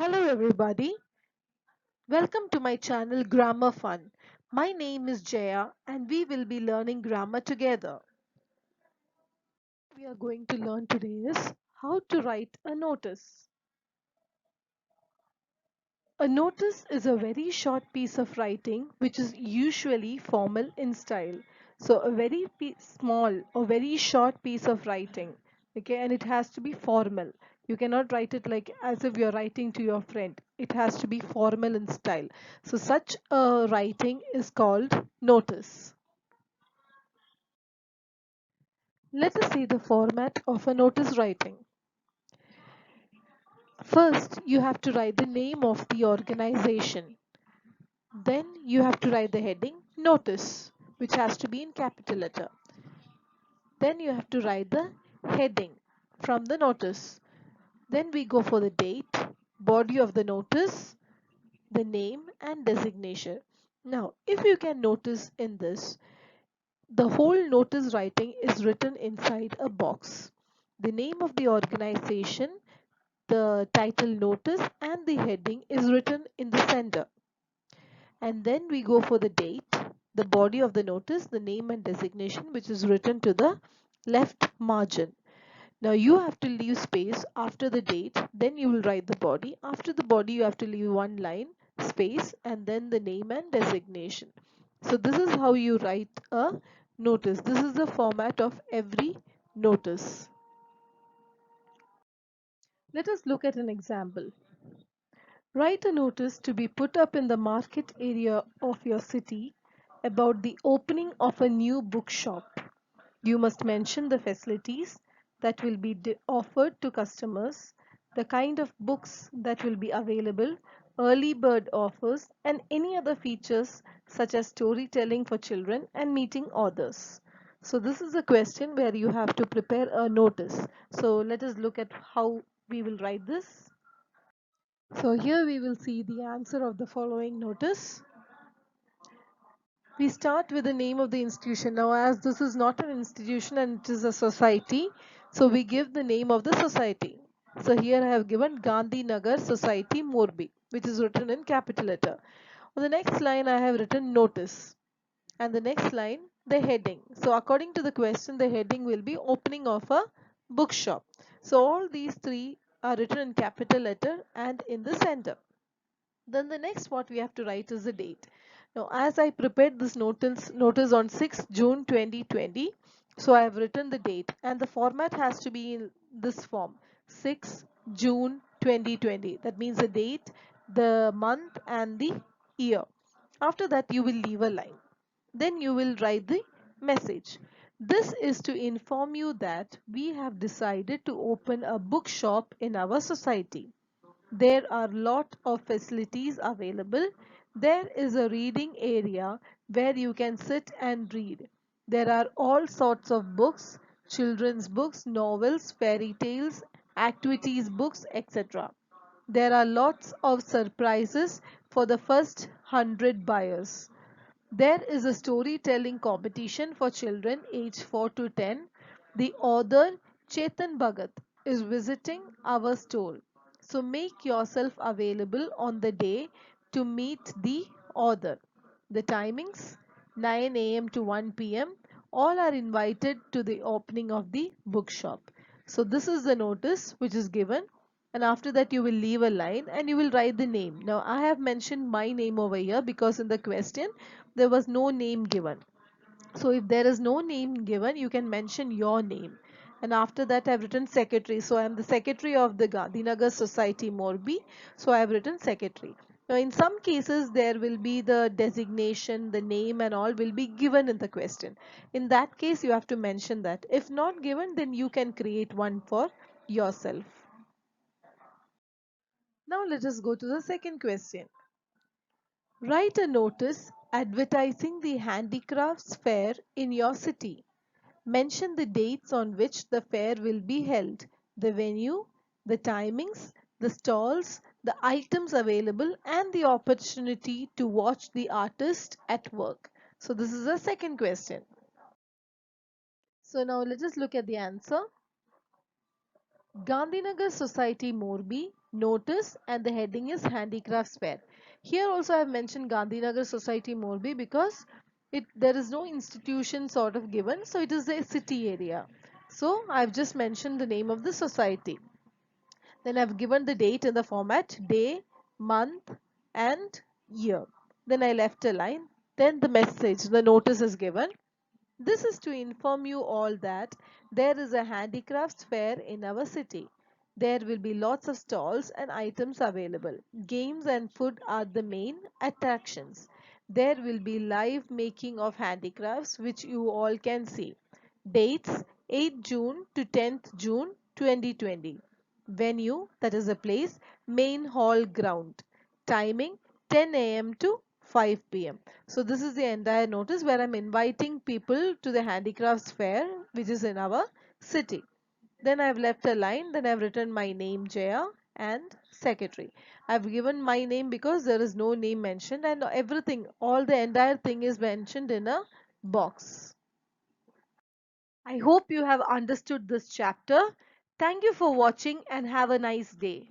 Hello everybody, welcome to my channel Grammar Fun. My name is Jaya and we will be learning grammar together. We are going to learn today is how to write a notice. A notice is a very short piece of writing which is usually formal in style. So a very small or very short piece of writing, okay, and it has to be formal. You cannot write it like as if you're writing to your friend. It has to be formal in style. So such a writing is called notice. Let us see the format of a notice writing. First, you have to write the name of the organization. Then you have to write the heading notice, which has to be in capital letter. Then you have to write the heading from the notice. Then we go for the date, body of the notice, the name and designation. Now, if you can notice in this, the whole notice writing is written inside a box. The name of the organization, the title notice and the heading is written in the center. And then we go for the date, the body of the notice, the name and designation, which is written to the left margin. Now you have to leave space after the date, then you will write the body. After the body you have to leave one line space and then the name and designation. So this is how you write a notice. This is the format of every notice. Let us look at an example. Write a notice to be put up in the market area of your city about the opening of a new bookshop. You must mention the facilities that will be offered to customers, the kind of books that will be available, early bird offers, and any other features such as storytelling for children and meeting authors. So this is a question where you have to prepare a notice. So let us look at how we will write this. So here we will see the answer of the following notice. We start with the name of the institution. Now as this is not an institution and it is a society, so we give the name of the society. So here I have given Gandhi Nagar Society Morbi, which is written in capital letter. On the next line I have written notice and the next line the heading. So according to the question the heading will be opening of a bookshop. So all these three are written in capital letter and in the center. Then the next what we have to write is the date. Now as I prepared this notice on 6th June 2020, so I have written the date and the format has to be in this form, 6 June 2020. That means the date, the month and the year. After that you will leave a line. Then you will write the message. This is to inform you that we have decided to open a bookshop in our society. There are lot of facilities available. There is a reading area where you can sit and read. There are all sorts of books, children's books, novels, fairy tales, activities books, etc. There are lots of surprises for the first 100 buyers. There is a storytelling competition for children aged 4 to 10. The author Chetan Bhagat is visiting our store. So make yourself available on the day to meet the author. The timings 9 a.m. to 1 p.m. All are invited to the opening of the bookshop. So this is the notice which is given, and after that you will leave a line and you will write the name. Now I have mentioned my name over here because in the question there was no name given. So if there is no name given, you can mention your name. And after that I have written secretary. So I am the secretary of the Gandhinagar Society Morbi. So I have written secretary. Now in some cases there will be the designation, the name and all will be given in the question. In that case you have to mention that. If not given, then you can create one for yourself. Now let us go to the second question. Write a notice advertising the handicrafts fair in your city. Mention the dates on which the fair will be held, the venue, the timings, the stalls, the items available and the opportunity to watch the artist at work. So this is the second question. So now let us look at the answer. Gandhinagar Society Morbi notice, and the heading is Handicrafts Fair. Here also I have mentioned Gandhinagar Society Morbi because there is no institution sort of given, so it is a city area. So I've just mentioned the name of the society. Then I've given the date in the format day, month, and year. Then I left a line. Then the message, the notice is given. This is to inform you all that there is a handicrafts fair in our city. There will be lots of stalls and items available. Games and food are the main attractions. There will be live making of handicrafts which you all can see. Dates 8 June to 10th June 2020. Venue, that is a place, main hall ground. Timing 10 a.m. to 5 p.m. So this is the entire notice where I'm inviting people to the handicrafts fair which is in our city. Then I've left a line, then I've written my name Jaya and secretary. I've given my name because there is no name mentioned and everything, all the entire thing is mentioned in a box. I hope you have understood this chapter. Thank you for watching and have a nice day.